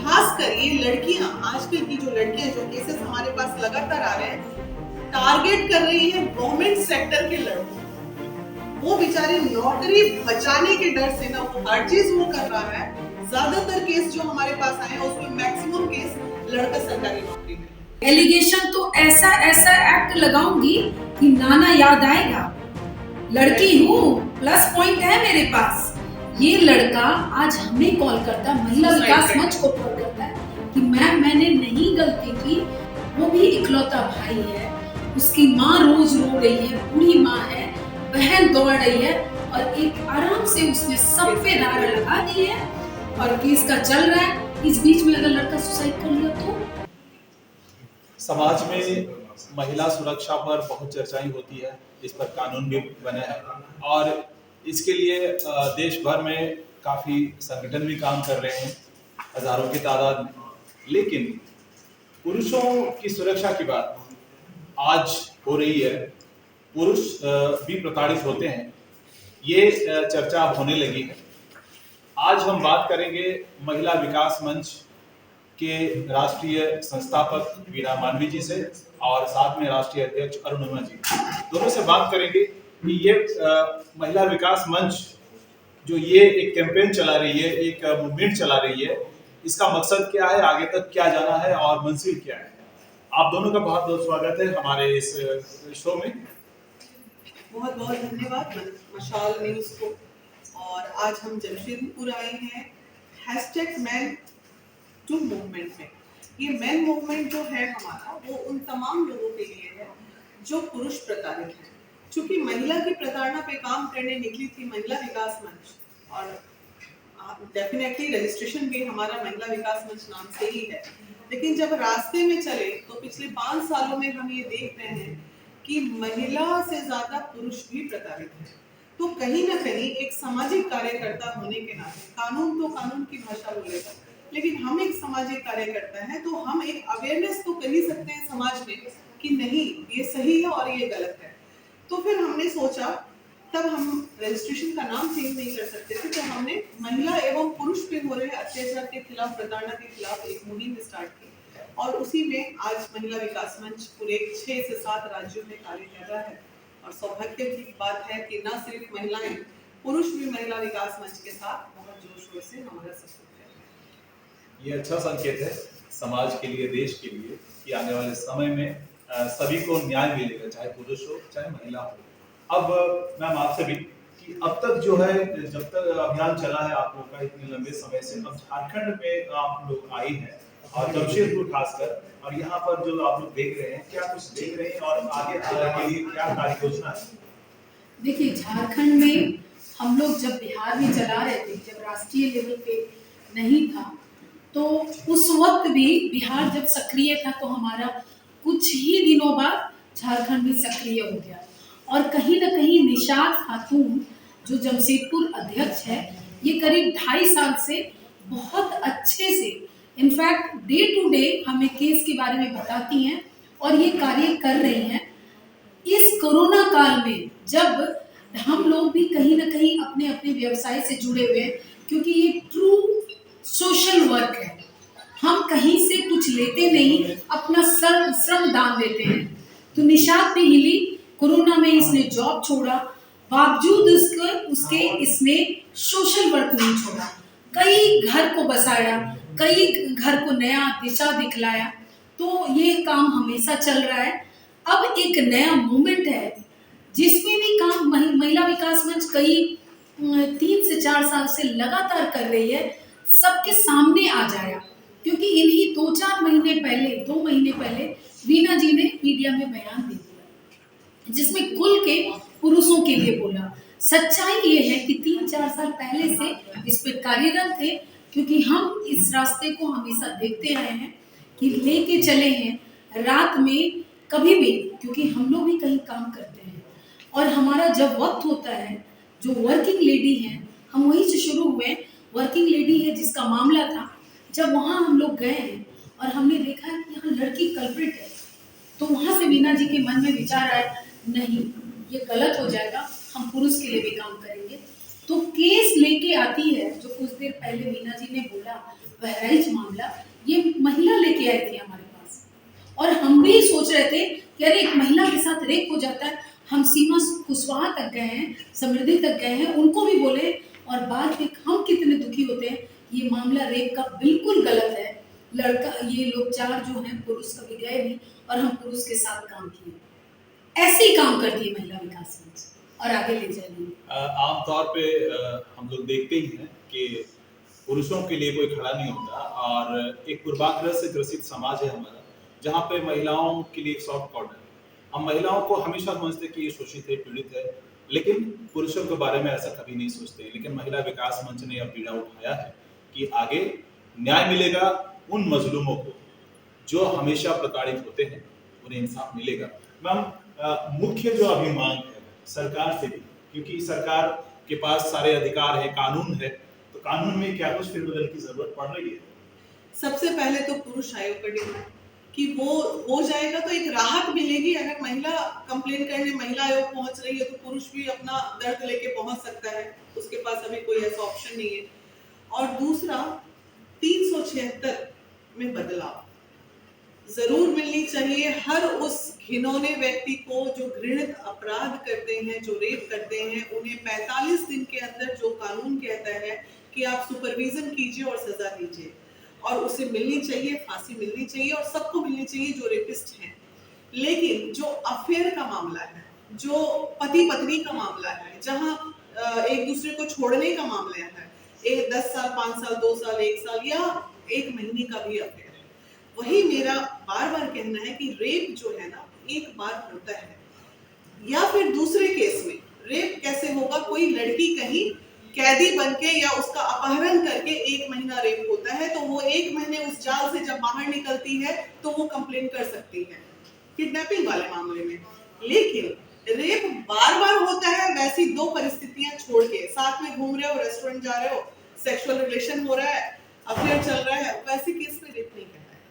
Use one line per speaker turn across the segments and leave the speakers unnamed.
खासकर ये लड़कियां, आजकल की जो लड़कियां, जो केसेस हमारे पास लगातार आ रहे हैं, टारगेट कर रही है गवर्नमेंट सेक्टर के लड़कों। वो बेचारे नौकरी बचाने के डर से ना, वो हर चीज वो कर रहा है। ज्यादातर केस जो हमारे पास आए हैं उसमें मैक्सिमम केस लड़का सरकारी नौकरी में।
एलिगेशन तो ऐसा ऐसा एक्ट लगाऊंगी कि नाना याद आएगा। लड़की हूँ, प्लस पॉइंट है मेरे पास। ये लड़का आज हमें कॉल करता, महिला विकास मंच को कॉल करता है कि मैम मैंने नहीं गलती की, वो भी इकलौता भाई है, उसकी माँ रोज रो रही है, बूढ़ी माँ है, बहन दौड़ रही है, और एक आराम से उसने सब पे नारा लगा दी है और केस का चल रहा है। इस बीच में अगर लड़का सुसाइड कर लिया तो
समाज में महिला सुरक्षा पर बहुत चर्चाएं होती है, इस पर कानून भी बने हैं और इसके लिए देश भर में काफ़ी संगठन भी काम कर रहे हैं, हजारों की तादाद में। लेकिन पुरुषों की सुरक्षा की बात आज हो रही है, पुरुष भी प्रताड़ित होते हैं, ये चर्चा अब होने लगी है। आज हम बात करेंगे महिला विकास मंच के राष्ट्रीय संस्थापक वीणा मानवी जी से और साथ में राष्ट्रीय अध्यक्ष अरुणिमा जी, दोनों से बात करेंगे कि ये महिला विकास मंच जो ये एक कैंपेन चला रही है, एक मूवमेंट चला रही है, इसका मकसद क्या है, आगे तक क्या जाना है और मंजिल क्या है। आप दोनों का बहुत बहुत स्वागत है हमारे इस शो में।
बहुत बहुत धन्यवाद मशाल न्यूज को। और आज हम जमशेदपुर आए हैं #मैन टू मूवमेंट में। ये मैन मूवमेंट जो है हमारा, वो उन तमाम लोगों के लिए है जो पुरुष प्रताड़ित हैं। चूंकि महिला की प्रताड़ना पे काम करने निकली थी महिला विकास मंच, और डेफिनेटली रजिस्ट्रेशन भी हमारा महिला विकास मंच नाम से ही है। लेकिन जब रास्ते में चले तो पिछले 5 सालों में हम ये देख रहे हैं कि महिला से ज्यादा पुरुष भी प्रताड़ित है। तो कहीं ना कहीं एक सामाजिक कार्यकर्ता होने के नाते, कानून तो कानून की भाषा बोलेगा, लेकिन हम एक सामाजिक कार्यकर्ता हैं, तो हम एक अवेयरनेस तो कर ही सकते हैं समाज में कि नहीं ये सही है और ये गलत है। तो फिर हमने सोचा, तब हम रजिस्ट्रेशन का नाम चेंज नहीं कर सकते थे, तो हमने महिला एवं पुरुष पे हो रहे अत्याचार के खिलाफ, प्रताड़ना के खिलाफ एक मुहिम स्टार्ट की। और उसी में आज महिला विकास मंच पूरे 6 से 7 राज्यों में कार्य कर रहा है। और सौभाग्य की बात है कि न सिर्फ महिलाएं, पुरुष भी महिला विकास मंच के साथ बहुत जोर शोर से हमारा सपोर्ट कर रहे हैं।
ये अच्छा संकेत है समाज के लिए, देश के लिए, कि आने वाले समय में सभी को न्याय मिलेगा, चाहे पुरुष हो चाहे महिला हो। अब मैम आपसे भी कि अब तक जो है, जब तक अभियान चला है आप लोग का इतने लंबे समय से, अब झारखंड में आप लोग आई हैं और जमशेदपुर खासकर, और यहाँ पर जो आप लोग देख रहे हैं, क्या कुछ देख रहे हैं और आगे के लिए क्या कार्य योजना है?
देखिए, झारखंड में हम लोग जब बिहार में चला रहे थे, जब राष्ट्रीय लेवल पे नहीं था, तो उस वक्त भी बिहार जब सक्रिय था तो हमारा कुछ ही दिनों बाद झारखंड भी सक्रिय हो गया। और कहीं ना कहीं निशात खातून जो जमशेदपुर अध्यक्ष है, ये करीब 2.5 साल से बहुत अच्छे से, इनफैक्ट डे टू डे हमें केस के बारे में बताती हैं और ये कार्य कर रही हैं। इस कोरोना काल में जब हम लोग भी कहीं ना कहीं अपने अपने व्यवसाय से जुड़े हुए हैं, क्योंकि ये ट्रू सोशल वर्क है, हम कहीं से कुछ लेते नहीं, अपना श्रम दान देते हैं। तो निशात भी हिली, कोरोना में इसने जॉब छोड़ा, बावजूद उसके इसने सोशल वर्क नहीं छोड़ा, कई घर को बसाया, कई घर को नया दिशा दिखलाया। तो ये काम हमेशा चल रहा है। अब एक नया मूवमेंट है जिसमें भी काम महिला विकास मंच कई 3 से 4 साल से लगातार कर रही है, सबके सामने आ जाया। क्योंकि इन्हीं 2 महीने पहले वीणा जी ने मीडिया में बयान दे दिया जिसमें खुल के पुरुषों के लिए बोला। सच्चाई ये है कि 3-4 साल पहले से इस पे कार्यरत थे, क्योंकि हम इस रास्ते को हमेशा देखते आए हैं कि लेके चले हैं रात में कभी भी, क्योंकि हम लोग भी कहीं काम करते हैं और हमारा जब वक्त होता है, जो वर्किंग लेडी है, हम वहीं से शुरू हुए। वर्किंग लेडी है जिसका मामला था, जब वहाँ हम लोग गए हैं और हमने देखा कि यहाँ लड़की कल्प्रिट है, तो वहाँ से वीणा जी के मन में विचार आया, नहीं ये गलत हो जाएगा, हम पुरुष के लिए भी काम करेंगे। तो केस लेके आती है, जो कुछ देर पहले वीणा जी ने बोला, बहराइच मामला, ये महिला लेके आई थी हमारे पास, और हम भी सोच रहे थे कि अरे एक महिला के साथ रेप हो जाता है। हम सीमा कुशवाहा तक गए हैं, समृद्धि तक गए हैं, उनको भी बोले, और बाद में हम कितने दुखी होते हैं। ये मामला रेप का बिल्कुल गलत है। लड़का, ये लोग 4 जो हैं पुरुष कभी गए नहीं, और हम पुरुष के साथ काम किए। ऐसे ही काम करती है महिला विकास मंच, और आगे ले जाएगी।
आमतौर पे हम लोग देखते ही हैं कि पुरुषों के लिए कोई खड़ा नहीं होता, और एक पूर्वाग्रह से ग्रसित समाज है हमारा, जहाँ पे महिलाओं के लिए एक सॉफ्ट कॉर्नर है। हम महिलाओं को हमेशा समझते कि ये शोषित है, पीड़ित है, लेकिन पुरुषों के बारे में ऐसा कभी नहीं सोचते। लेकिन महिला विकास मंच ने यह पीड़ा उठाया है कि आगे न्याय मिलेगा उन मजलूमों को जो हमेशा प्रताड़ित होते हैं, उन्हें इंसाफ मिलेगा। मैम, मुख्य जो अभी मांग है सरकार से भी, क्योंकि सरकार के पास सारे अधिकार है, कानून है, तो कानून में क्या कुछ फेरबदल की जरूरत पड़ रही है?
सबसे पहले तो पुरुष आयोग का डिमांड कि वो हो जाएगा तो एक राहत मिलेगी। अगर महिला कंप्लेन करने महिला आयोग पहुंच रही है तो पुरुष भी अपना दर्द लेके पहुंच सकता है, उसके पास अभी कोई ऐसा ऑप्शन नहीं है। और दूसरा, 376 में बदलाव जरूर मिलनी चाहिए। हर उस घिनौने व्यक्ति को जो घृणित अपराध करते हैं, जो रेप करते हैं, उन्हें 45 दिन के अंदर, जो कानून कहता है कि आप सुपरविजन कीजिए और सजा दीजिए, और उसे मिलनी चाहिए, फांसी मिलनी चाहिए, और सबको मिलनी चाहिए जो रेपिस्ट हैं। लेकिन जो अफेयर का मामला है, जो पति पत्नी का मामला है, जहां एक दूसरे को छोड़ने का मामला है, 10 साल, 5 साल, 2 साल, 1 साल या 1 महीने का भी अफेयर है, वही मेरा बार बार कहना है कि रेप जो है ना, एक बार होता है। या फिर दूसरे केस में रेप कैसे होगा? कोई लड़की कहीं कैदी बनके या उसका अपहरण करके 1 महीना रेप होता है, तो वो 1 महीने उस जाल से जब बाहर निकलती है तो वो कंप्लेन कर सकती है किडनैपिंग वाले मामले में। लेकिन रेप बार बार होता है, वैसी 2 परिस्थितियां छोड़ के, साथ में घूम रहे हो, रेस्टोरेंट जा रहे हो, सेक्सुअल रिलेशन हो रहा है, अफेयर चल रहा है, वैसे केस में रेप नहीं कहता है,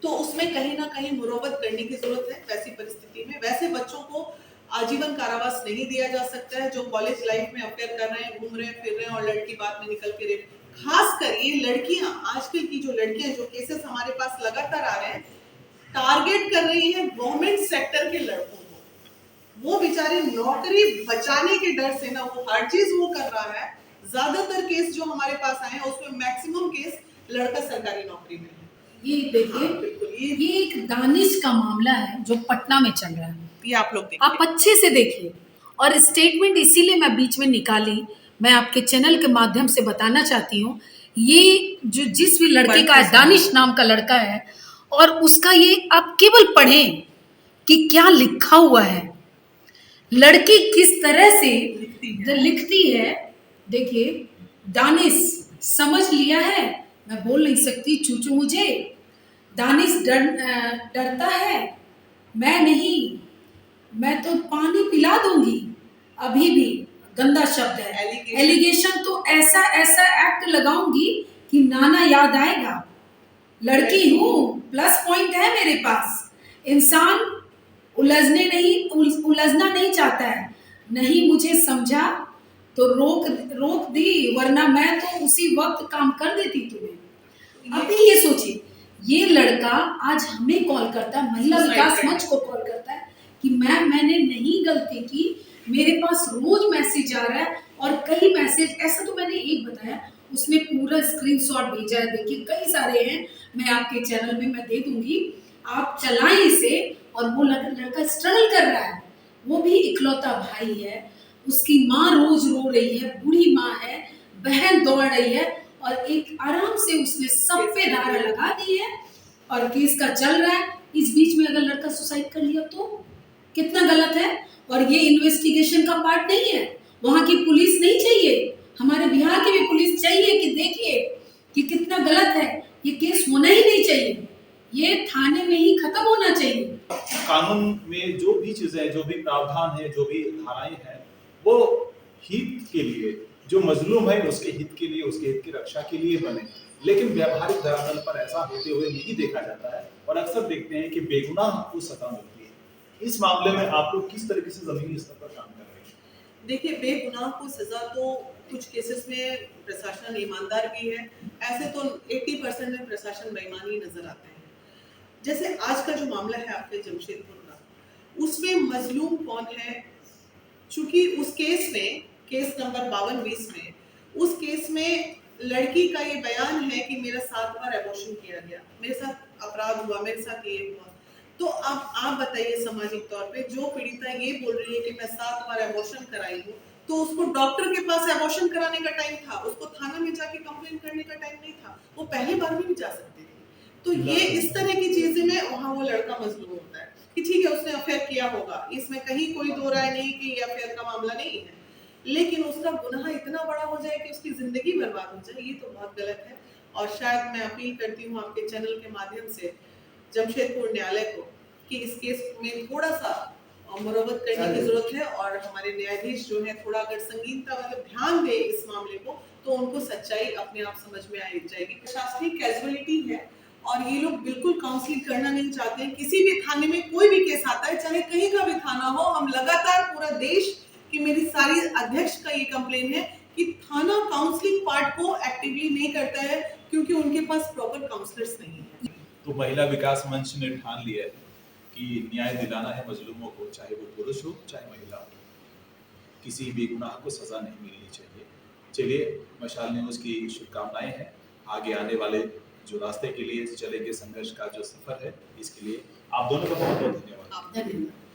तो उसमें कहीं ना कहीं मुरव्वत करने की जरूरत है। वैसी परिस्थिति में वैसे बच्चों को आजीवन कारावास नहीं दिया जा सकता है, जो कॉलेज लाइफ में अफेयर कर रहे हैं, घूम रहे हैं, फिर रहे हैं, और लड़की बाद में निकल के रेप। खासकर ये लड़कियां, आजकल की जो लड़कियां, जो केसेस हमारे पास लगातार आ रहे हैं, टारगेट कर रही है गवर्नमेंट सेक्टर के लड़कों को। वो बेचारे नौकरी बचाने के डर से ना, वो हर चीज वो कर रहा है। ज्यादातर केस जो हमारे पास आए हैं उसमें मैक्सिमम केस लड़का सरकारी नौकरी में है।
ये देखिए, ये एक दानिश का मामला है जो पटना में चल रहा है।
ये आप लोग देखिए,
आप अच्छे से देखिए, और स्टेटमेंट इसीलिए मैं बीच में निकाली, मैं आपके चैनल के माध्यम से बताना चाहती हूँ। ये जो जिस भी लड़के का है, दानिश नाम का लड़का है, और उसका ये आप केवल पढ़ें कि क्या लिखा हुआ है, लड़की किस तरह से लिखती है। देखिए, दानिश समझ लिया है, मैं बोल नहीं सकती, चूचू मुझे। दानिश डरता है, मैं नहीं, मैं तो पानी पिला दूंगी अभी भी। गंदा शब्द है, एलिगेशन तो ऐसा ऐसा एक्ट लगाऊंगी कि नाना याद आएगा। लड़की हूँ, प्लस पॉइंट है मेरे पास। इंसान उलझना नहीं चाहता है, नहीं मुझे समझा तो रोक दी, वरना मैं तो उसी वक्त काम कर देती तुम्हें। अभी ये सोचिए, ये लड़का आज हमें कॉल करता है, महिला विकास मंच को कॉल करता है कि मैम मैंने नहीं गलती की, मेरे पास रोज मैसेज आ रहा है, और कई मैसेज, ऐसा तो मैंने एक बताया, उसमें पूरा स्क्रीनशॉट भेजा है। देखिए, कई सारे हैं, मैं आपके चैनल में मैं दे दूंगी, आप चलाएं इसे। और वो लड़का स्ट्रगल कर रहा है, वो भी इकलौता भाई है, उसकी माँ रोज रो रही है, बूढ़ी माँ है, बहन दौड़ रही है, और एक आराम से उसने सब पे धारा लगा दी है, और केस का चल रहा है। इस बीच में अगर लड़का सुसाइड कर लिया तो कितना गलत है। और ये इन्वेस्टिगेशन का पार्ट नहीं है, वहां की पुलिस नहीं चाहिए, हमारे बिहार की भी पुलिस चाहिए कि देखिए कि कितना गलत है, ये केस होना ही नहीं चाहिए, ये थाने में ही खत्म होना चाहिए।
कानून में जो भी चीजें, जो भी प्रावधान है, जो भी धाराएं हैं, वो हित के लिए, जो मजलूम है उसके हित के लिए, उसके हित की रक्षा के लिए बने। लेकिन व्यावहारिक धरातल पर ऐसा होते हुए नहीं देखा जाता है, और अक्सर देखते हैं कि बेगुनाह को सजा मिलती है। इस मामले में आप लोग किस तरीके से जमीनी स्तर पर काम कर रहे हैं?
देखिए, बेगुनाह को सजा तो कुछ केसेस में प्रशासन ईमानदार भी है, ऐसे तो 80% में प्रशासन बेईमान ही नजर आते हैं। जैसे आज का जो मामला है आपके जमशेदपुर का, उसमें मजलूम कौन है? चूंकि उस केस में, केस नंबर 5220 में, उस केस में लड़की का ये बयान है कि मेरा 7 बार एबॉर्शन किया गया, मेरे साथ अपराध हुआ, मेरे साथ ये हुआ। तो अब आप बताइए, सामाजिक तौर पे जो पीड़िता ये बोल रही है कि मैं 7 बार एबॉर्शन कराई हूँ, तो उसको डॉक्टर के पास एबॉर्शन कराने का टाइम था, उसको थाना में जाके कंप्लेन करने का टाइम नहीं था, वो पहली बार में भी जा सकती थी। तो ये इस तरह की चीजें में वहाँ वो लड़का मजलूम होता है कि ठीक है उसने अफेयर किया होगा, इसमें कहीं कोई दो राय नहीं कि ये अफेयर का मामला नहीं है, लेकिन उसका गुनाह इतना बड़ा हो जाए कि उसकी जिंदगी बर्बाद हो जाए, ये तो बहुत गलत है। और शायद मैं अपील करती हूँ आपके चैनल के माध्यम से जमशेदपुर न्यायालय को कि इस केस में थोड़ा सा मुरव्वत करने की जरूरत है, और हमारे न्यायाधीश जो है थोड़ा अगर संगीनता मतलब ध्यान दे इस मामले को, तो उनको सच्चाई अपने आप समझ में आ जाएगी। प्रशासनिक कैजुअलिटी है और ये लोग बिल्कुल काउंसलिंग करना नहीं चाहते हैं। किसी भी थाने में कोई भी केस आता है, चाहे कहीं का भी थाना हो, हम लगातार पूरा देश की, मेरी सारी अध्यक्ष का ये कंप्लेन है कि थाना काउंसलिंग पार्ट को एक्टिवली नहीं करता है क्योंकि उनके पास प्रॉपर काउंसलर्स नहीं है।
तो महिला विकास मंच ने ठान लिया है कि न्याय दिलाना है मजलूमों को, चाहे वो पुरुष हो चाहे महिला हो, किसी बेगुनाह को सजा नहीं मिलनी चाहिए। चलिए, मशाल न्यूज़ की शुभकामनाएं हैं आगे आने वाले जो रास्ते के लिए चलेंगे, संघर्ष का जो सफर है, इसके लिए आप दोनों का बहुत बहुत धन्यवाद।
धन्यवाद।